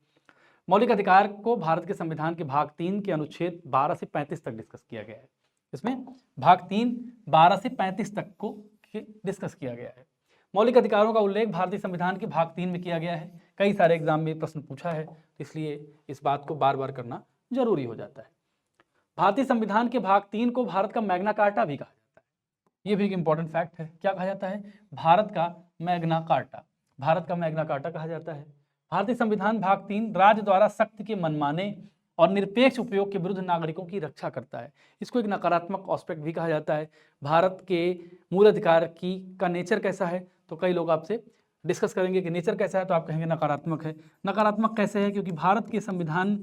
मौलिक अधिकार को भारत के संविधान के भाग 3 के अनुच्छेद 12 से 35 तक डिस्कस किया गया है। इसमें भाग 3 12 से 35 तक को डिस्कस किया गया है। मौलिक अधिकारों का उल्लेख भारतीय संविधान के भाग 3 में किया गया है। कई सारे एग्जाम में प्रश्न पूछा है, इसलिए इस बात को बार बार करना जरूरी हो जाता है। भारतीय संविधान के भाग 3 को भारत का मैग्ना कार्टा भी कहा जाता है। यह भी एक इंपॉर्टेंट फैक्ट है। क्या कहा जाता है? भारत का मैग्ना कार्टा। भारत का मैग्ना कार्टा कहा जाता है। भारतीय संविधान भाग 3 राज्य द्वारा शक्ति के मनमाने और निरपेक्ष उपयोग के विरुद्ध नागरिकों की रक्षा करता है। इसको एक नकारात्मक एस्पेक्ट भी कहा जाता है। भारत के मूल अधिकार का नेचर कैसा है, तो कई लोग आपसे डिस्कस करेंगे कि नेचर कैसा है, तो आप कहेंगे नकारात्मक है। नकारात्मक कैसे है? क्योंकि भारत के संविधान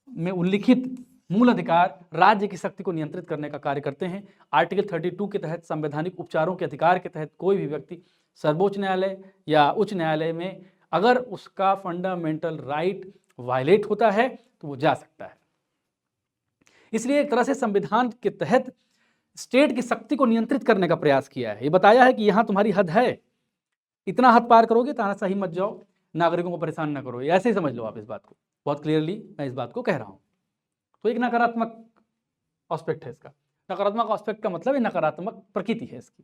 में उल्लिखित मूल अधिकार राज्य की शक्ति को नियंत्रित करने का कार्य करते हैं। आर्टिकल 32 के तहत संवैधानिक उपचारों के अधिकार के तहत कोई भी व्यक्ति सर्वोच्च न्यायालय या उच्च न्यायालय में अगर उसका फंडामेंटल राइट वायलेट होता है तो वो जा सकता है। इसलिए एक तरह से संविधान के तहत स्टेट की शक्ति को नियंत्रित करने का प्रयास किया है। ये बताया है कि यहां तुम्हारी हद है, इतना हद पार करोगे तानाशाही मत जाओ, नागरिकों को परेशान ना करो। ऐसे ही समझ लो आप इस बात को। बहुत क्लियरली मैं इस बात को कह रहा हूं। तो एक नकारात्मक एस्पेक्ट है इसका। नकारात्मक एस्पेक्ट का मतलब नकारात्मक प्रकृति है इसकी।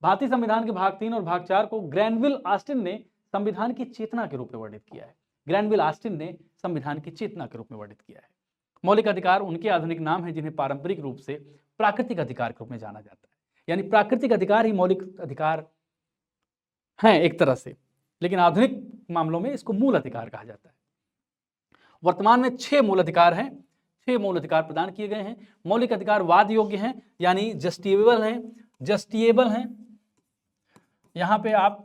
भारतीय संविधान के भाग 3 और भाग 4 को ग्रैनविल ऑस्टिन ने संविधान की चेतना के रूप में वर्णित किया है। ग्रैनविल ऑस्टिन ने संविधान की चेतना के रूप में वर्णित किया है। मौलिक अधिकार उनके आधुनिक नाम है जिन्हें पारंपरिक रूप से प्राकृतिक अधिकार के रूप में जाना जाता है। यानी प्राकृतिक अधिकार ही मौलिक अधिकार हैं एक तरह से, लेकिन आधुनिक मामलों में इसको मूल अधिकार कहा जाता है। वर्तमान में 6 मूल अधिकार हैं। 6 मूल अधिकार प्रदान किए गए हैं। मौलिक अधिकार वाद योग्य हैं, यानी जस्टिएबल हैं। यहां पे आप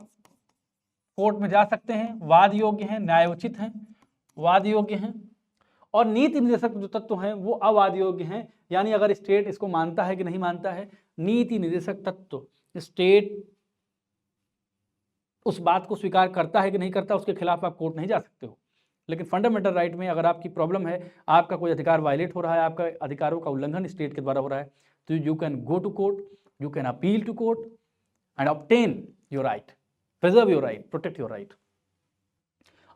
कोर्ट में जा सकते हैं। वाद योग्य हैं, न्यायोचित हैं, वाद योग्य हैं। और नीति निर्देशक जो तत्व हैं वो अवाद योग्य हैं, यानी अगर स्टेट इसको मानता है कि नहीं मानता है, नीति निर्देशक तत्व स्टेट उस बात को स्वीकार करता है कि नहीं करता, उसके खिलाफ आप कोर्ट नहीं जा सकते हो। लेकिन फंडामेंटल राइट में अगर आपकी प्रॉब्लम है, आपका कोई अधिकार वायलेट हो रहा है, आपका अधिकारों का उल्लंघन स्टेट के द्वारा हो रहा है, तो you can go to court, you can appeal to court and obtain your right, preserve your right, protect your right.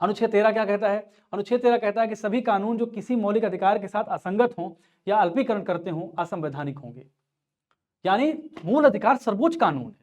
अनुच्छेद 13 क्या कहता है? अनुच्छेद 13 कहता है कि सभी कानून जो किसी मौलिक अधिकार के साथ असंगत हों या अल्पीकरण करते हों असंवैधानिक होंगे। यानी मूल अधिकार सर्वोच्च कानून है।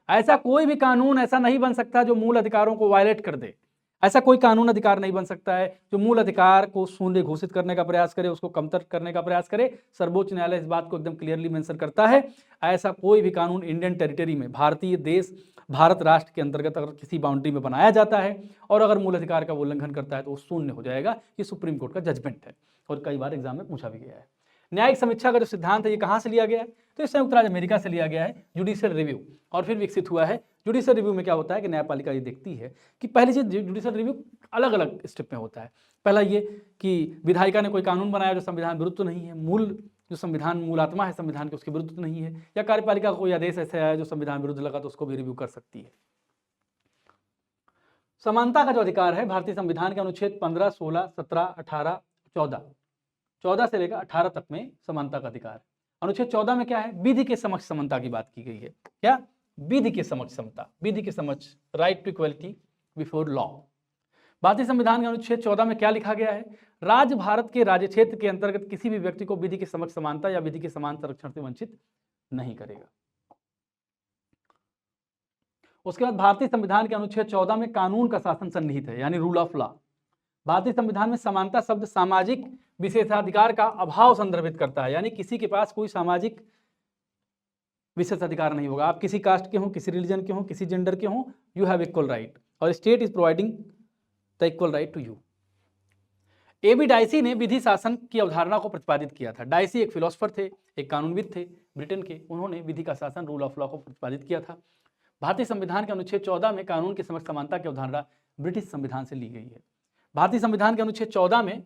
ऐसा कोई भी कानून ऐसा नहीं बन सकता जो मूल अधिकारों को वायलेट कर दे। ऐसा कोई कानून अधिकार नहीं बन सकता है जो मूल अधिकार को शून्य घोषित करने का प्रयास करे, उसको कमतर करने का प्रयास करे। सर्वोच्च न्यायालय इस बात को एकदम क्लियरली मेंशन करता है। ऐसा कोई भी कानून इंडियन टेरिटरी में, भारतीय देश, भारत राष्ट्र के अंतर्गत अगर किसी बाउंड्री में बनाया जाता है और अगर मूल अधिकार का उल्लंघन करता है तो वो शून्य हो जाएगा। ये सुप्रीम कोर्ट का जजमेंट है और कई बार एग्जाम में पूछा भी गया है। न्यायिक समीक्षा का जो सिद्धांत है ये कहाँ से लिया गया है? तो ये संयुक्त राज्य अमेरिका से लिया गया है, जुडिशियल रिव्यू, और फिर विकसित हुआ है। जुडिशियल रिव्यू में क्या होता है कि न्यायपालिका ये देखती है कि पहली चीज, जुडिशियल रिव्यू अलग अलग स्टेप में होता है। पहला ये कि विधायिका ने कोई कानून बनाया जो संविधान विरुद्ध तो नहीं है, मूल जो संविधान मूल आत्मा है संविधान के उसके विरुद्ध तो नहीं है, या कार्यपालिका का कोई आदेश ऐसे आया जो संविधान विरुद्ध लगा तो उसको भी रिव्यू कर सकती है। समानता का जो अधिकार है भारतीय संविधान के अनुच्छेद 15, 16, 17, 18, 14 से लेकर 18 तक में समानता का अधिकार। अनुच्छेद 14 में क्या है? विधि के समक्ष समानता की बात की गई है। क्या? विधि के समक्ष समता, विधि के समक्ष, right to equality before law. भारतीय संविधान के अनुच्छेद 14 में क्या लिखा गया है? राज्य भारत के राज्य क्षेत्र के अंतर्गत किसी भी व्यक्ति को विधि के समक्ष समानता या विधि के समान संरक्षण से वंचित नहीं करेगा। उसके बाद भारतीय संविधान के अनुच्छेद 14 में कानून का शासन सन्निहित है, यानी रूल ऑफ लॉ। भारतीय संविधान में समानता शब्द सामाजिक विशेषाधिकार का अभाव संदर्भित करता है, यानी किसी के पास कोई सामाजिक विशेषाधिकार नहीं होगा। आप किसी कास्ट के हों, किसी रिलीजन के हों, किसी जेंडर के हों, यू हैव इक्वल राइट, और state is providing the equal right to you. A B Dicey ने विधि शासन की अवधारणा को प्रतिपादित किया था। डाइसी एक फिलोसफर थे, एक कानूनविद थे ब्रिटेन के, उन्होंने विधि का शासन, रूल ऑफ लॉ को प्रतिपादित किया था। भारतीय संविधान के अनुच्छेद 14 में कानून के समक्ष समानता की अवधारणा ब्रिटिश संविधान से ली गई है। भारतीय संविधान के अनुच्छेद 14 में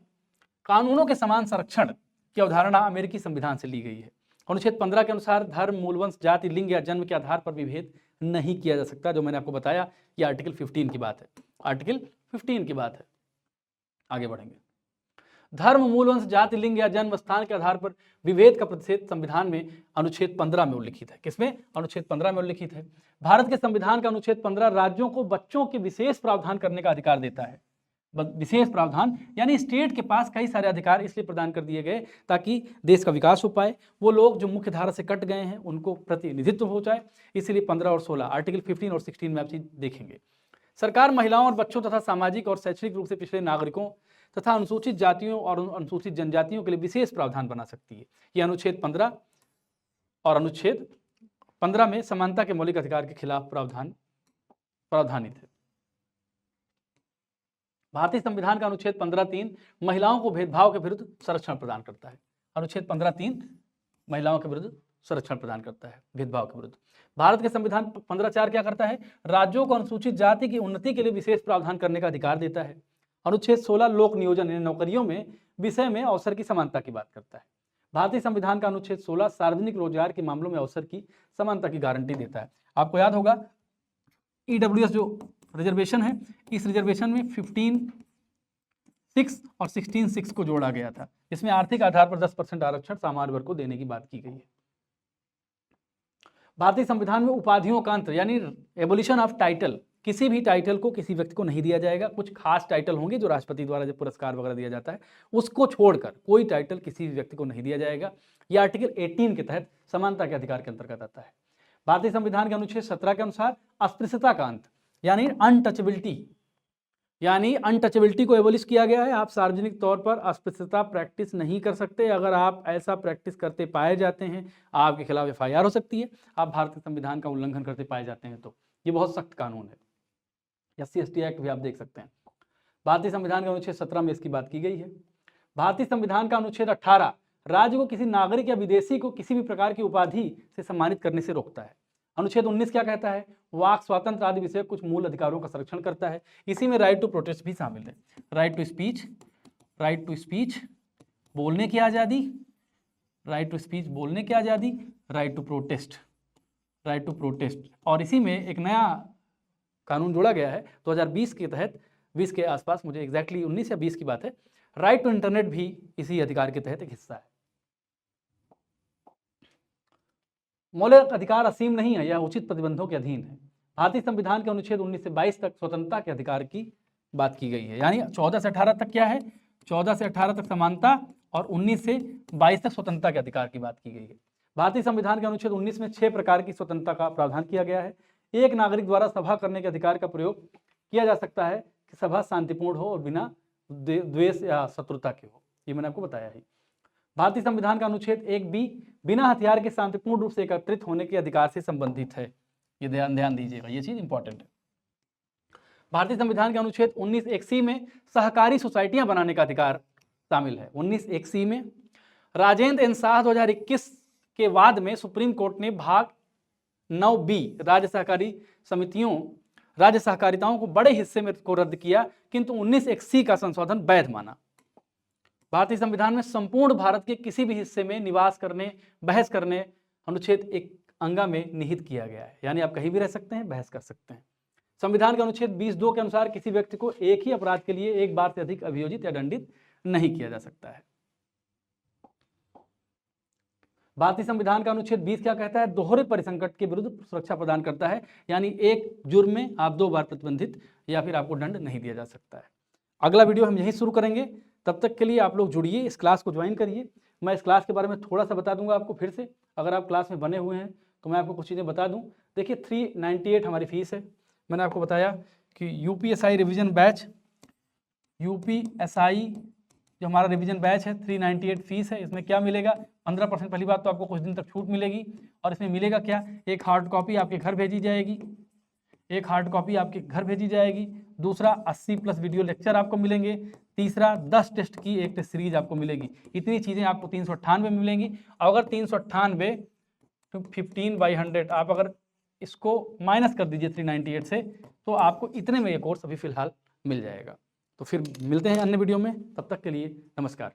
कानूनों के समान संरक्षण की अवधारणा अमेरिकी संविधान से ली गई है। अनुच्छेद 15 के अनुसार धर्म, मूलवंश, जाति, लिंग या जन्म के आधार पर विभेद नहीं किया जा सकता, जो मैंने आपको बताया। ये आर्टिकल 15 की बात है, आर्टिकल 15 की बात है। आगे बढ़ेंगे। धर्म, मूलवंश, जाति, लिंग या जन्म स्थान के आधार पर विभेद का प्रतिषेध संविधान में अनुच्छेद 15 में उल्लिखित है। किसमें? अनुच्छेद 15 में उल्लिखित है। भारत के संविधान का अनुच्छेद 15 राज्यों को बच्चों के विशेष प्रावधान करने का अधिकार देता है। विशेष प्रावधान यानी स्टेट के पास कई सारे अधिकार इसलिए प्रदान कर दिए गए ताकि देश का विकास हो पाए, वो लोग जो मुख्य धारा से कट गए हैं उनको प्रतिनिधित्व हो जाए। इसलिए 15 और 16, आर्टिकल 15 और 16 में आप चीज देखेंगे। सरकार महिलाओं और बच्चों तथा सामाजिक और शैक्षणिक रूप से पिछड़े नागरिकों तथा अनुसूचित जातियों और अनुसूचित जनजातियों के लिए विशेष प्रावधान बना सकती है। यह अनुच्छेद 15 और अनुच्छेद 15 में समानता के मौलिक अधिकार के खिलाफ प्रावधानित है। भारतीय संविधान का अनुच्छेद 15(3) महिलाओं को भेदभाव के विरुद्ध संरक्षण प्रदान करता है। अनुच्छेद 15(3) महिलाओं के विरुद्ध संरक्षण प्रदान करता है, भेदभाव के विरुद्ध। भारत के संविधान 15(4) क्या करता है? राज्यों को अनुसूचित जाति की उन्नति के लिए विशेष प्रावधान करने का अधिकार देता है। अनुच्छेद 16 लोक नियोजन यानी नौकरियों में विषय में अवसर की समानता की बात करता है। भारतीय संविधान का अनुच्छेद 16 सार्वजनिक रोजगार के मामलों में अवसर की समानता की गारंटी देता है। आपको याद होगा ईडब्ल्यूएस जो रिजर्वेशन है, इस रिजर्वेशन में 15(6) और 16(6) को जोड़ा गया था, इसमें आर्थिक आधार पर 10% आरक्षण सामान्य वर्ग को देने की बात की गई है। भारतीय संविधान में उपाधियों का अंत यानी एबोलिशन ऑफ टाइटल, किसी भी टाइटल को किसी व्यक्ति को नहीं दिया जाएगा। कुछ खास टाइटल होंगे जो राष्ट्रपति द्वारा जो पुरस्कार वगैरह दिया जाता है, उसको छोड़कर कोई टाइटल किसी भी व्यक्ति को नहीं दिया जाएगा। यह आर्टिकल 18 के तहत समानता के अधिकार के अंतर्गत आता है। भारतीय संविधान के अनुच्छेद 17 के अनुसार अस्पृश्यता का अंत यानी अनटचेबिलिटी को एबोलिश किया गया है। आप सार्वजनिक तौर पर अस्पृश्यता प्रैक्टिस नहीं कर सकते। अगर आप ऐसा प्रैक्टिस करते पाए जाते हैं, आपके खिलाफ FIR हो सकती है। आप भारतीय संविधान का उल्लंघन करते पाए जाते हैं तो ये बहुत सख्त कानून है। SC/ST एक्ट भी आप देख सकते हैं। भारतीय संविधान के अनुच्छेद 17 में इसकी बात की गई है। भारतीय संविधान का अनुच्छेद 18 राज्य को किसी नागरिक या विदेशी को किसी भी प्रकार की उपाधि से सम्मानित करने से रोकता है। अनुच्छेद 19 क्या कहता है? वाक स्वातंत्र आदि विषय कुछ मूल अधिकारों का संरक्षण करता है। इसी में राइट टू प्रोटेस्ट भी शामिल है। राइट टू स्पीच बोलने की आज़ादी, राइट टू स्पीच बोलने की आज़ादी, राइट टू प्रोटेस्ट। और इसी में एक नया कानून जोड़ा गया है 2020 के तहत, 20 के आसपास, मुझे एग्जैक्टली 19 या 20 की बात है। राइट टू इंटरनेट भी इसी अधिकार के तहत एक हिस्सा है। मौलिक अधिकार असीम नहीं है, यह उचित प्रतिबंधों के अधीन है। भारतीय संविधान के अनुच्छेद 19 से 22 तक स्वतंत्रता के अधिकार की बात की गई है, यानी 14 से 18 तक क्या है? 14 से 18 तक समानता और 19 से 22 तक स्वतंत्रता के अधिकार की बात की गई है। भारतीय संविधान के अनुच्छेद 19 में 6 प्रकार की स्वतंत्रता का प्रावधान किया गया है। एक नागरिक द्वारा सभा करने के अधिकार का प्रयोग किया जा सकता है कि सभा शांतिपूर्ण हो और बिना द्वेष या शत्रुता के हो, ये मैंने आपको बताया है। भारतीय संविधान का अनुच्छेद 1B बिना हथियार के शांतिपूर्ण रूप से एकत्रित होने के अधिकार से संबंधित है। ये ध्यान दीजिएगा, ये चीज इंपॉर्टेंट है। भारतीय संविधान के अनुच्छेद 19(1)(c) में सहकारी सोसाइटियां बनाने का अधिकार शामिल है। 19(1)(c) में राजेंद्र इंसाफ 2021 के बाद में सुप्रीम कोर्ट ने भाग 9B राज्य सहकारिताओं को बड़े हिस्से में को रद्द किया, किंतु 19(1)(c) का संशोधन वैध माना। भारतीय संविधान में संपूर्ण भारत के किसी भी हिस्से में निवास करने, बहस करने अनुच्छेद 1 में निहित किया गया है, यानी आप कहीं भी रह सकते हैं, बहस कर सकते हैं। संविधान के अनुच्छेद 20(2) के अनुसार किसी व्यक्ति को एक ही अपराध के लिए एक बार से अधिक अभियोजित या दंडित नहीं किया जा सकता है। भारतीय संविधान का अनुच्छेद 20 क्या कहता है? दोहरे परिसंकट के विरुद्ध सुरक्षा प्रदान करता है, यानी एक जुर्म में आप 2 बार प्रतिबंधित या फिर आपको दंड नहीं दिया जा सकता है। अगला वीडियो हम यहीं शुरू करेंगे, तब तक के लिए आप लोग जुड़िए, इस क्लास को ज्वाइन करिए। मैं इस क्लास के बारे में थोड़ा सा बता दूंगा आपको फिर से, अगर आप क्लास में बने हुए हैं तो मैं आपको कुछ चीज़ें बता दूं। देखिए 398 हमारी फीस है। मैंने आपको बताया कि यूपीएसआई रिवीजन बैच, यूपीएसआई जो हमारा रिवीजन बैच है 398 फीस है। इसमें क्या मिलेगा? 15%। पहली बात तो आपको कुछ दिन तक छूट मिलेगी, और इसमें मिलेगा क्या? एक हार्ड कॉपी आपके घर भेजी जाएगी, दूसरा 80+ वीडियो लेक्चर आपको मिलेंगे, तीसरा 10 टेस्ट की एक टेस्ट सीरीज आपको मिलेगी। इतनी चीज़ें आपको 398 में मिलेंगी। और अगर 398 तो 15/100 आप अगर इसको माइनस कर दीजिए 398 से, तो आपको इतने में ये कोर्स अभी फिलहाल मिल जाएगा। तो फिर मिलते हैं अन्य वीडियो में, तब तक के लिए नमस्कार।